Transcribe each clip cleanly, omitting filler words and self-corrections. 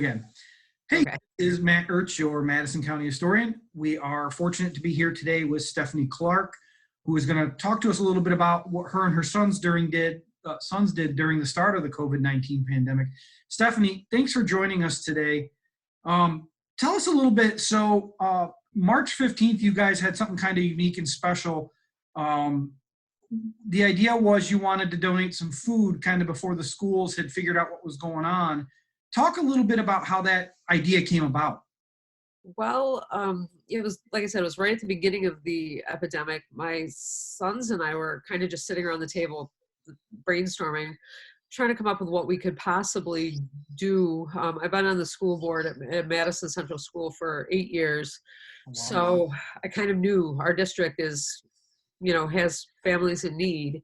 Again. Hey, Okay. this is Matt Ertz, your Madison County historian. We are fortunate to be here today with Stephanie Clark, who is going to talk to us a little bit about what her and her sons did during the start of the COVID-19 pandemic. Stephanie, thanks for joining us today. Tell us a little bit. So March 15th, you guys had something kind of unique and special. The idea was you wanted to donate some food kind of before the schools had figured out what was going on. Talk a little bit about how that idea came about. Well, it was, like I said, it was right at the beginning of the epidemic. My sons and I were kind of just sitting around the table brainstorming, trying to come up with what we could possibly do. I've been on the school board at Madison Central School for 8 years. Wow. So I kind of knew our district has families in need.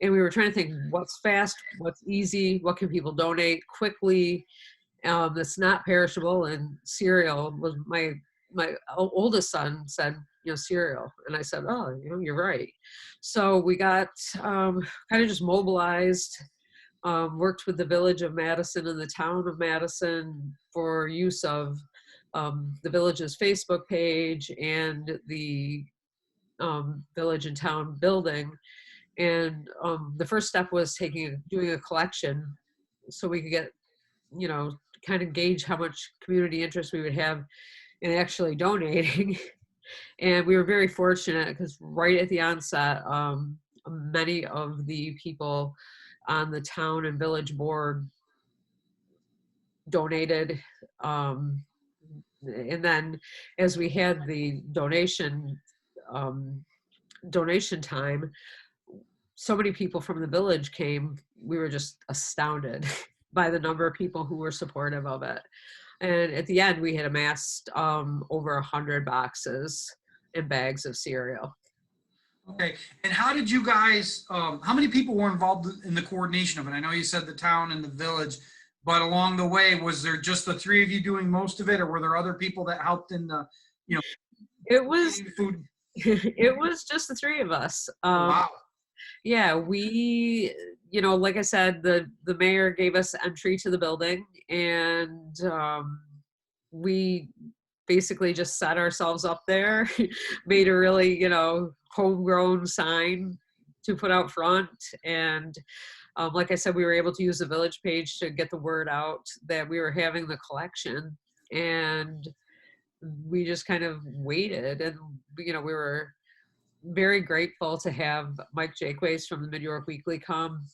And we were trying to think what's fast, what's easy, what can people donate quickly, that's not perishable. And cereal was my oldest son said, cereal. And I said, oh, you're right. So we got kind of just mobilized, worked with the village of Madison and the town of Madison for use of the village's Facebook page and the village and town building. And the first step was doing a collection so we could get, kind of gauge how much community interest we would have in actually donating. And we were very fortunate because right at the onset, many of the people on the town and village board donated. And then as we had the donation time, so many people from the village came, we were just astounded by the number of people who were supportive of it. And at the end, we had amassed over 100 boxes and bags of cereal. Okay, and how did you guys, how many people were involved in the coordination of it? I know you said the town and the village, but along the way, was there just the three of you doing most of it, or were there other people that helped in the, It was food? it was just the three of us. Wow. Yeah, we, like I said, the mayor gave us entry to the building, and we basically just set ourselves up there, made a really, homegrown sign to put out front. And like I said, we were able to use the village page to get the word out that we were having the collection. And we just kind of waited, and, we were very grateful to have Mike Jakeways from the Mid-York Weekly come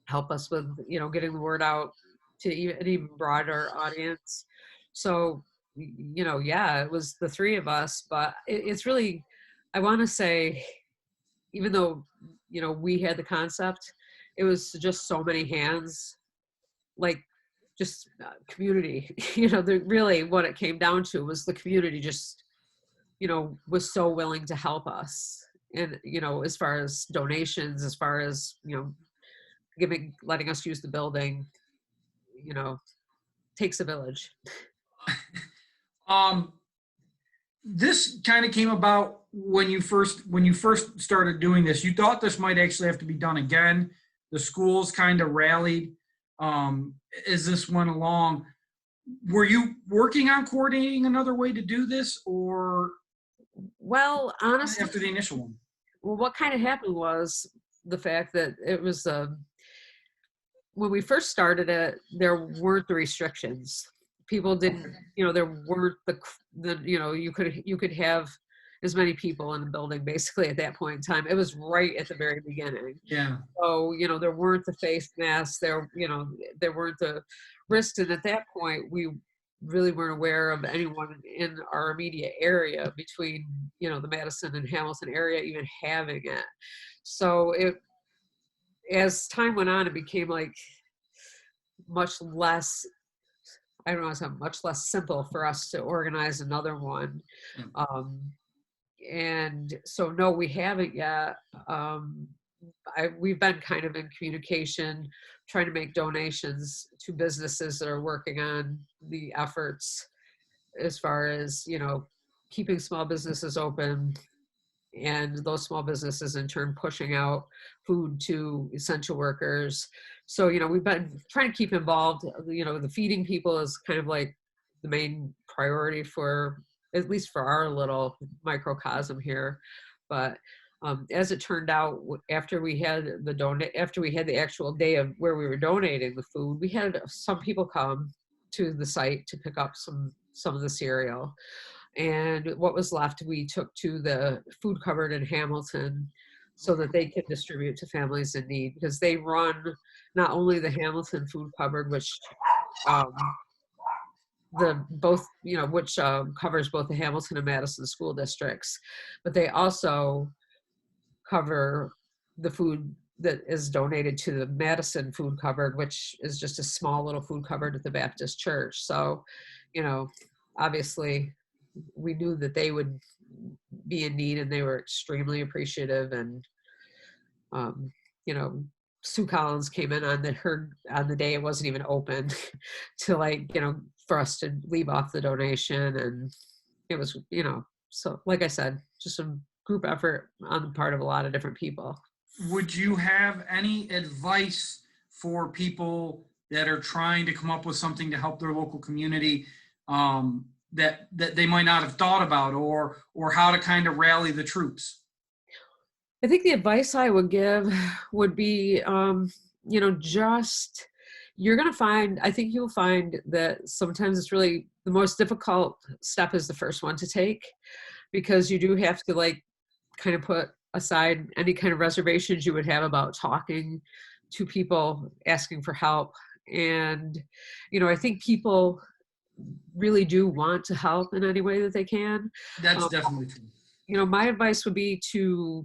help us with, getting the word out to an even broader audience. So, it was the three of us, but it's really, I want to say, even though, we had the concept, it was just so many hands, like just community, really what it came down to was the community just, was so willing to help us. And, as far as donations, as far as, letting us use the building, takes a village. This kind of came about when you first started doing this. You thought this might actually have to be done again. The schools kind of rallied as this went along. Were you working on coordinating another way to do this, or well, honestly, after the initial one? Well, what kind of happened was the fact that it was when we first started it, there weren't the restrictions. People didn't, there weren't you could have as many people in the building basically at that point in time. It was right at the very beginning. Yeah. So, there weren't the face masks, there weren't the risks. And at that point, we really weren't aware of anyone in our immediate area between, the Madison and Hamilton area even having it. So as time went on, it became like much less, I don't know, it's much less simple for us to organize another one. And so, no, we haven't yet. We've been kind of in communication, trying to make donations to businesses that are working on the efforts as far as, keeping small businesses open, and those small businesses in turn pushing out food to essential workers, So, we've been trying to keep involved. The feeding people is kind of like the main priority for, at least for our little microcosm here. But as it turned out, after we had the actual day of where we were donating the food, we had some people come to the site to pick up some of the cereal. And what was left, we took to the food cupboard in Hamilton so that they can distribute to families in need, because they run not only the Hamilton food cupboard, which um, covers both the Hamilton and Madison school districts, but they also cover the food that is donated to the Madison food cupboard, which is just a small little food cupboard at the Baptist church. So, obviously we knew that they would be in need, and they were extremely appreciative. And, Sue Collins came in on the day it wasn't even open to for us to leave off the donation. And it was, so like I said, just a group effort on the part of a lot of different people. Would you have any advice for people that are trying to come up with something to help their local community, that they might not have thought about, or how to kind of rally the troops? I think the advice I would give would be, I think you'll find that sometimes it's really the most difficult step is the first one to take, because you do have to kind of put aside any kind of reservations you would have about talking to people, asking for help. And, I think people really do want to help in any way that they can. That's definitely true. My advice would be to,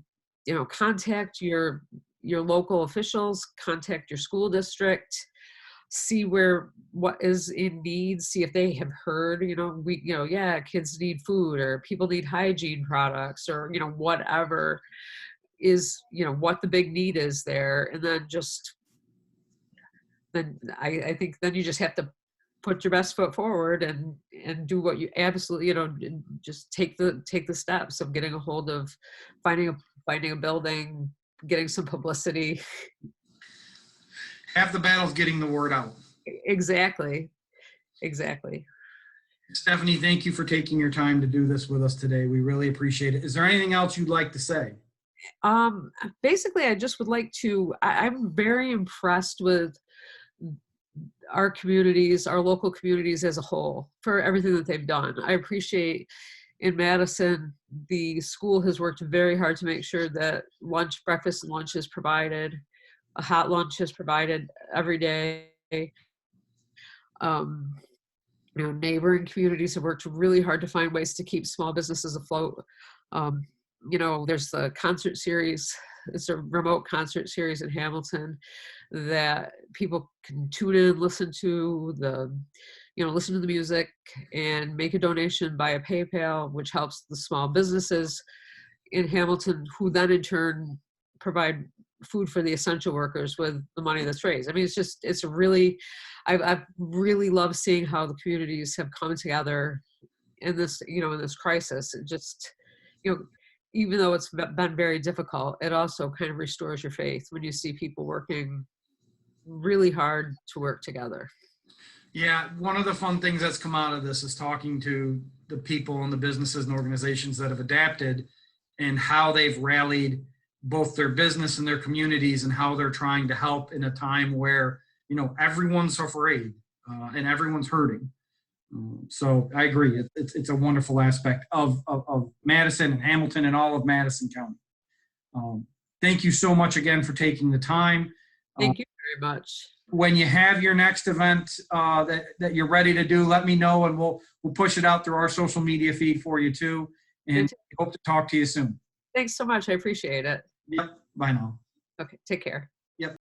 contact your local officials, contact your school district, see what is in need, see if they have heard, kids need food, or people need hygiene products, or, whatever is, what the big need is there. And then I think then you just have to put your best foot forward and do what you absolutely, just take the steps of getting a hold of finding a building, getting some publicity. Half the battle's getting the word out. Exactly. Stephanie, thank you for taking your time to do this with us today. We really appreciate it. Is there anything else you'd like to say? Basically, I just would like to, I'm very impressed with our communities, our local communities as a whole, for everything that they've done. I appreciate in Madison, the school has worked very hard to make sure that breakfast and lunch is provided. A hot lunch is provided every day. Neighboring communities have worked really hard to find ways to keep small businesses afloat. There's the concert series. It's a remote concert series in Hamilton that people can tune in, listen to the music, and make a donation via PayPal, which helps the small businesses in Hamilton, who then in turn provide food for the essential workers with the money that's raised. I mean, I've really loved seeing how the communities have come together in this crisis. It just, even though it's been very difficult, it also kind of restores your faith when you see people working really hard to work together. Yeah, one of the fun things that's come out of this is talking to the people and the businesses and organizations that have adapted, and how they've rallied both their business and their communities, and how they're trying to help in a time where, everyone's afraid and everyone's hurting. So I agree. It's a wonderful aspect of Madison and Hamilton and all of Madison County. Thank you so much again for taking the time. Thank you very much. When you have your next event that you're ready to do, let me know, and we'll push it out through our social media feed for you too. And hope to talk to you soon. Thanks so much. I appreciate it. Yep. Bye now. Okay. Take care.